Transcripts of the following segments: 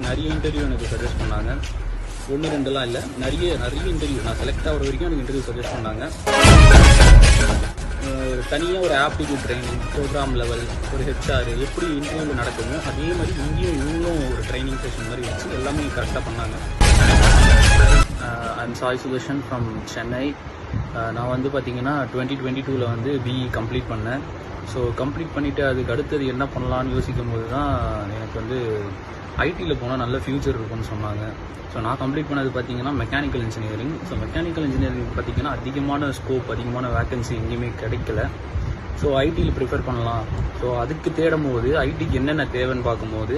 நிறைய இன்டர்வியூ எனக்கு சஜஸ்ட் பண்ணாங்க. 1 2லாம் இல்லை, நிறைய இன்டர்வியூ. நான் செலக்ட் ஆகிற வரைக்கும் எனக்கு இன்டர்வியூ சஜஸ்ட் பண்ணாங்க. தனியாக ஒரு ஆப்டிடியூட் ட்ரைனிங், ப்ரோக்ராம் லெவல், ஒரு ஹெச்ஆர் எப்படி இன்டர்வியூவில் நடக்குமோ அதே மாதிரி இங்கேயும் இவங்களும் ஒரு ட்ரைனிங் செஷன் மாதிரி வச்சு எல்லாமே கரெக்டாக பண்ணாங்க. I'm Sai Sudharshan from Chennai. நான் வந்து பார்த்தீங்கன்னா 2022 வந்து பிஇ கம்ப்ளீட் பண்ணேன். ஸோ கம்ப்ளீட் பண்ணிவிட்டு அதுக்கு அடுத்தது என்ன பண்ணலான்னு யோசிக்கும் போது தான் எனக்கு வந்து ஐடியில் போனால் நல்ல ஃப்யூச்சர் இருக்குன்னு சொன்னாங்க. ஸோ நான் கம்ப்ளீட் பண்ணது பார்த்தீங்கன்னா mechanical engineering. So mechanical engineering பார்த்தீங்கன்னா அதிகமான ஸ்கோப், அதிகமான வேக்கன்சி எங்கேயுமே கிடைக்கல. ஸோ ஐடியில் ப்ரிஃபர் பண்ணலாம். ஸோ அதுக்கு தேடும் போது ஐடிக்கு என்னென்ன தேவைன்னு பார்க்கும்போது,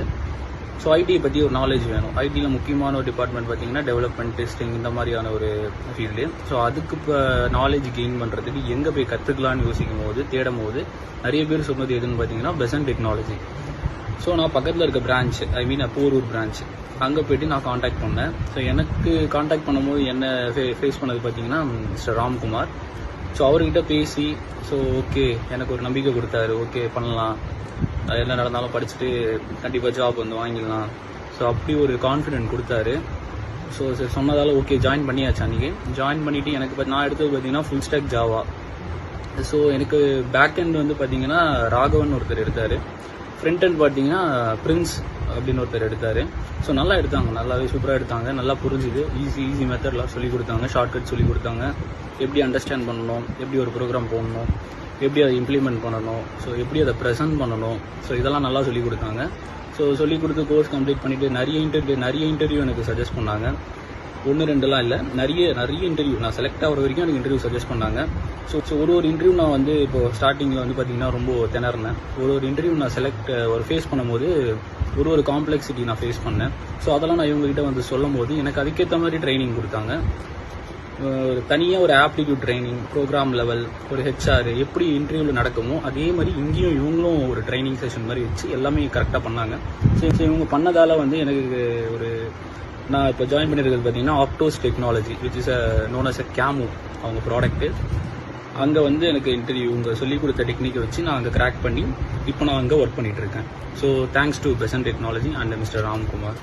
ஸோ ஐடியை பற்றி ஒரு நாலேஜ் வேணும். ஐடியில் முக்கியமான ஒரு டிபார்ட்மெண்ட் பார்த்தீங்கன்னா டெவலப்மெண்ட், டெஸ்டிங், இந்த மாதிரியான ஒரு ஃபீல்டு. ஸோ அதுக்கு இப்போ நாலேஜ் கெயின் பண்ணுறதுக்கு எங்கே போய் கற்றுக்கலான்னு யோசிக்கும் போது, தேடும் போது நிறைய பேர் சொன்னது எதுன்னு பார்த்தீங்கன்னா பெசன்ட் டெக்னாலஜி. ஸோ நான் பக்கத்தில் இருக்க பிரான்ச், போரூர் பிரான்ச், அங்கே போய்ட்டு நான் காண்டாக்ட் பண்ணேன். ஸோ எனக்கு காண்டாக்ட் பண்ணும்போது என்ன ஃபேஸ் பண்ணது பார்த்தீங்கன்னா மிஸ்டர் ராம்குமார். ஸோ அவர்கிட்ட பேசி, ஸோ ஓகே எனக்கு ஒரு நம்பிக்கை கொடுத்தாரு. ஓகே பண்ணலாம், என்ன நடந்தாலும் படிச்சுட்டு கண்டிப்பாக ஜாப் வந்து வாங்கிடலாம். ஸோ அப்படி ஒரு கான்ஃபிடென்ட் கொடுத்தாரு. ஸோ சொன்னதால் ஓகே ஜாயின் பண்ணியாச்சு. அன்றைக்கி ஜாயின் பண்ணிவிட்டு எனக்கு நான் எடுத்தது பார்த்தீங்கன்னா ஃபுல் ஸ்டாக் ஜாவா. ஸோ எனக்கு பேக் எண்ட் வந்து பார்த்தீங்கன்னா ராகவன் ஒருத்தர் எடுத்தார். ஃப்ரண்ட் எண்ட் பார்த்தீங்கன்னா பிரின்ஸ் அப்படின்னு ஒருத்தர் எடுத்தார். ஸோ நல்லா எடுத்தாங்க, நல்லாவே சூப்பராக எடுத்தாங்க. நல்லா புரிஞ்சுது. ஈஸி மெத்தட்லாம் சொல்லிக் கொடுத்தாங்க, ஷார்ட்கட் சொல்லிக் கொடுத்தாங்க. எப்படி அண்டர்ஸ்டாண்ட் பண்ணணும், எப்படி ஒரு ப்ரோக்ராம் போடணும், எப்படி அதை இம்ப்ளிமெண்ட் பண்ணணும், ஸோ எப்படி அதை ப்ரெசென்ட் பண்ணணும், ஸோ இதெல்லாம் நல்லா சொல்லிக் கொடுத்தாங்க. ஸோ சொல்லிக் கொடுத்து கோர்ஸ் கம்ப்ளீட் பண்ணிவிட்டு நிறைய இன்டர்வியூ எனக்கு சஜஸ்ட் பண்ணாங்க. 1 2லாம் இல்லை, நிறைய இன்டர்வியூ. நான் செலக்ட் ஆகிற வரைக்கும் எனக்கு இன்டர்வியூ சஜஸ்ட் பண்ணாங்க. ஸோ ஒரு இன்டர்வியூ நான் வந்து இப்போ ஸ்டார்டிங்கில் வந்து பார்த்தீங்கன்னா ரொம்ப திணறினேன். ஒரு இன்டர்வியூ நான் ஃபேஸ் பண்ணும்போது ஒரு காம்ப்ளெக்சிட்டி நான் ஃபேஸ் பண்ணேன். ஸோ அதெல்லாம் நான் இவங்ககிட்ட வந்து சொல்லும் போது எனக்கு அதுக்கேற்ற மாதிரி ட்ரைனிங் கொடுத்தாங்க. தனியாக ஒரு ஆப்டிடியூட் ட்ரைனிங், ப்ரோக்ராம் லெவல், ஒரு ஹெச்ஆர் எப்படி இன்டர்வியூவில் நடக்குமோ அதே மாதிரி இங்கேயும் இவங்களும் ஒரு ட்ரைனிங் செஷன் மாதிரி வச்சு எல்லாமே கரெக்டாக பண்ணாங்க. ஸோ இவங்க பண்ணதால் வந்து எனக்கு நான் இப்போ ஜாயின் பண்ணியிருக்கிறது பார்த்தீங்கன்னா Aptos technology, which is known as Camu அவங்க ப்ராடக்ட்டு. அங்கே வந்து எனக்கு இன்டர்வியூ இவங்க சொல்லிக் கொடுத்த டெக்னிக்கை வச்சு நான் அங்கே கிராக் பண்ணி இப்போ நான் அங்கே ஒர்க் பண்ணிகிட்ருக்கேன். So thanks to Besant technology and mister Ramkumar.